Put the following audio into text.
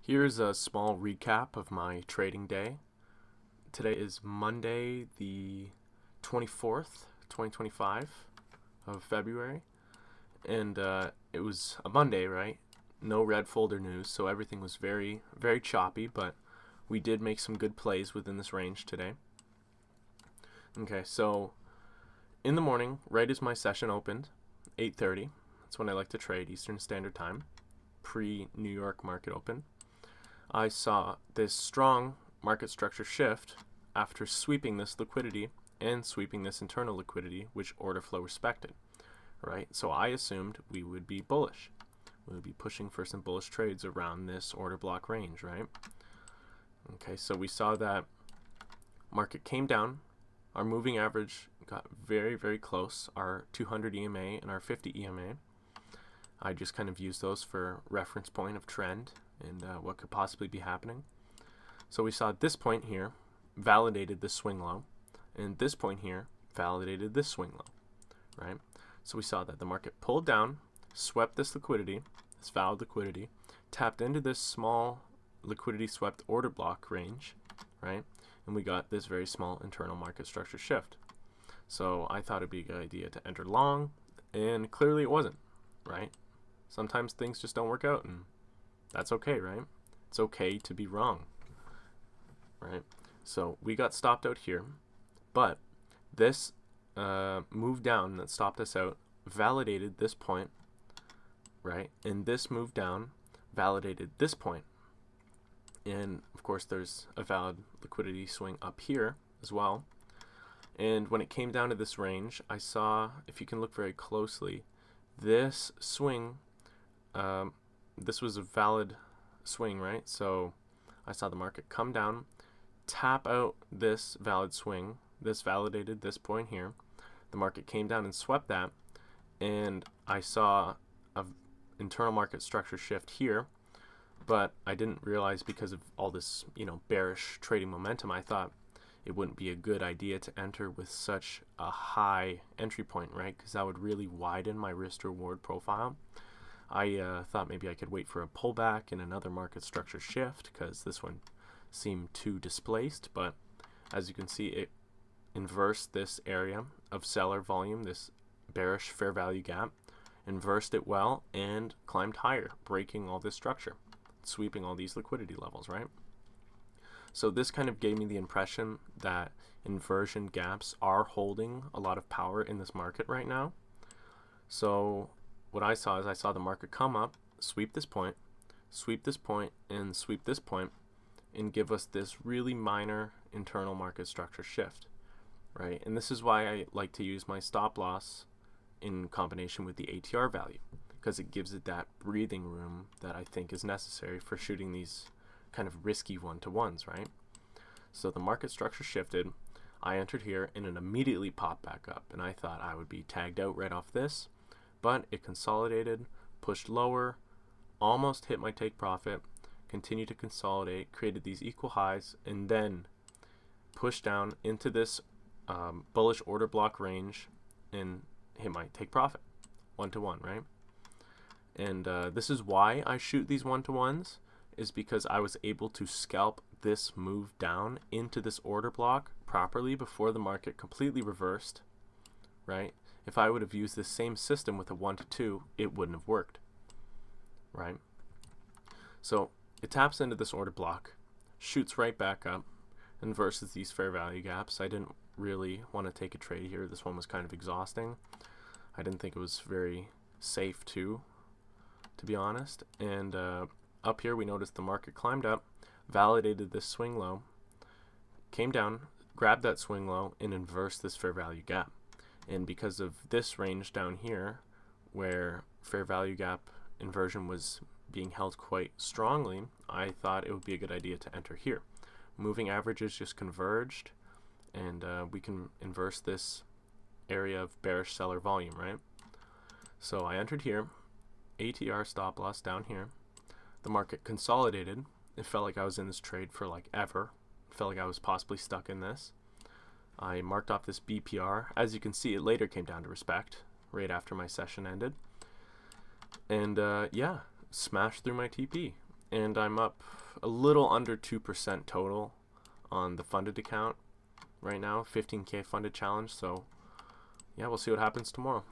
Here's a small recap of my trading day. Today is Monday, the 24th, 2025 of February, and it was a Monday, right? No red folder news, so everything was very, very choppy, but we did make some good plays within this range today. Okay, so in the morning, right as my session opened, 8:30, that's when I like to trade Eastern Standard Time, pre-New York market open. I saw this strong market structure shift after sweeping this liquidity and sweeping this internal liquidity, which order flow respected, right? So I assumed we would be bullish. We would be pushing for some bullish trades around this order block range, right? Okay, so we saw that market came down. Our moving average got very, very close, our 200 EMA and our 50 EMA. I just kind of used those for reference point of trend and what could possibly be happening. So we saw this point here validated this swing low, and this point here validated this swing low, right? So we saw that the market pulled down, swept this liquidity, this valid liquidity, tapped into this small liquidity swept order block range, right? And we got this very small internal market structure shift. So I thought it'd be a good idea to enter long, and clearly it wasn't, right? Sometimes things just don't work out, and that's okay, right? It's okay to be wrong, right? So we got stopped out here, but this move down that stopped us out validated this point, right? And this move down validated this point. And of course, there's a valid liquidity swing up here as well. And when it came down to this range, I saw, if you can look very closely, this swing, this was a valid swing, right? So I saw the market come down, tap out this valid swing. This validated this point here. The market came down and swept that, and I saw a internal market structure shift here, but I didn't realize, because of all this, bearish trading momentum, I thought it wouldn't be a good idea to enter with such a high entry point, right? Because that would really widen my risk reward profile. I thought maybe I could wait for a pullback and another market structure shift, because this one seemed too displaced. But as you can see, it inversed this area of seller volume, this bearish fair value gap, inversed it well, and climbed higher, breaking all this structure, sweeping all these liquidity levels, right? So this kind of gave me the impression that inversion gaps are holding a lot of power in this market right now. So what I saw is I saw the market come up, sweep this point, and sweep this point, and give us this really minor internal market structure shift, right? And this is why I like to use my stop loss in combination with the ATR value, because it gives it that breathing room that I think is necessary for shooting these kind of risky one-to-ones, right? So the market structure shifted. I entered here, and it immediately popped back up, and I thought I would be tagged out right off this, but it consolidated, pushed lower, almost hit my take profit, continued to consolidate, created these equal highs, and then pushed down into this bullish order block range and hit my take profit, one-to-one, right? And this is why I shoot these one-to-ones, is because I was able to scalp this move down into this order block properly before the market completely reversed, right? If I would have used this same system with a 1-to-2, it wouldn't have worked, right? So it taps into this order block, shoots right back up, and versus these fair value gaps. I didn't really want to take a trade here. This one was kind of exhausting. I didn't think it was very safe to be honest. And up here we noticed the market climbed up, validated this swing low, came down, grabbed that swing low, and inversed this fair value gap. And because of this range down here, where fair value gap inversion was being held quite strongly, I thought it would be a good idea to enter here. Moving averages just converged, and we can inverse this area of bearish seller volume, right? So I entered here, ATR stop loss down here. The market consolidated. It felt like I was in this trade for like ever. It felt like I was possibly stuck in this. I marked off this BPR. As you can see, it later came down to respect right after my session ended. And yeah, smashed through my TP. and I'm up a little under 2% total on the funded account right now, 15K funded challenge. So yeah, we'll see what happens tomorrow.